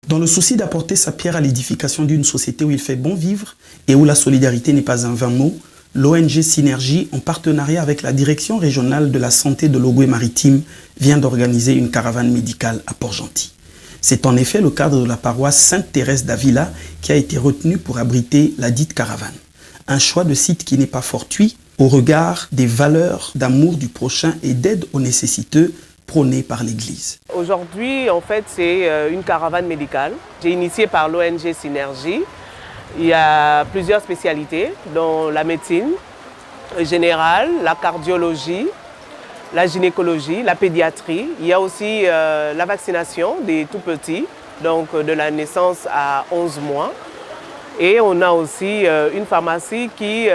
Dans le souci d'apporter sa pierre à l'édification d'une société où il fait bon vivre et où la solidarité n'est pas un vain mot, l'ONG Synergie, en partenariat avec la Direction régionale de la santé de l'Ogooué-Maritime, vient d'organiser une caravane médicale à Port-Gentil. C'est en effet le cadre de la paroisse Sainte-Thérèse d'Avila qui a été retenu pour abriter la dite caravane. Un choix de site qui n'est pas fortuit au regard des valeurs d'amour du prochain et d'aide aux nécessiteux prônées par l'Église. Aujourd'hui, en fait, c'est une caravane médicale. J'ai initié par l'ONG Synergie. Il y a plusieurs spécialités, dont la médecine générale, la cardiologie, la gynécologie, la pédiatrie. Il y a aussi la vaccination des tout-petits, donc de la naissance à 11 mois. Et on a aussi une pharmacie qui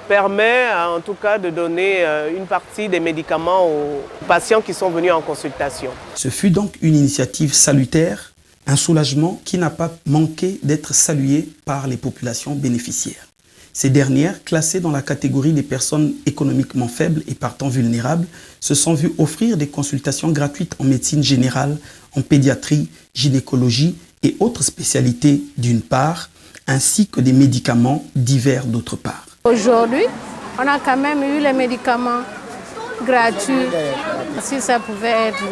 permet en tout cas de donner une partie des médicaments aux patients qui sont venus en consultation. Ce fut donc une initiative salutaire, un soulagement qui n'a pas manqué d'être salué par les populations bénéficiaires. Ces dernières, classées dans la catégorie des personnes économiquement faibles et partant vulnérables, se sont vues offrir des consultations gratuites en médecine générale, en pédiatrie, gynécologie et autres spécialités d'une part, ainsi que des médicaments divers d'autre part. Aujourd'hui, on a quand même eu les médicaments gratuits. Si ça pouvait être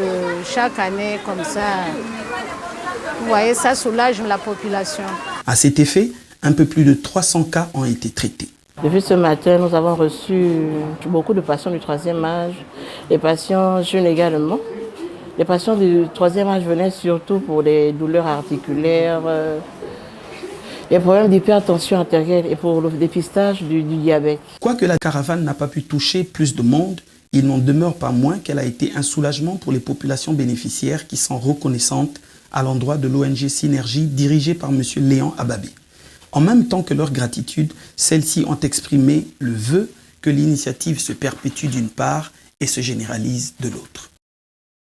chaque année comme ça, vous voyez, ça soulage la population. À cet effet, un peu plus de 300 cas ont été traités. Depuis ce matin, nous avons reçu beaucoup de patients du troisième âge, les patients jeunes également. Les patients du troisième âge venaient surtout pour des douleurs articulaires, les problèmes d'hypertension artérielle et pour le dépistage du diabète. Quoique la caravane n'a pas pu toucher plus de monde, il n'en demeure pas moins qu'elle a été un soulagement pour les populations bénéficiaires qui sont reconnaissantes à l'endroit de l'ONG Synergie dirigée par M. Léon Ababé. En même temps que leur gratitude, celles-ci ont exprimé le vœu que l'initiative se perpétue d'une part et se généralise de l'autre.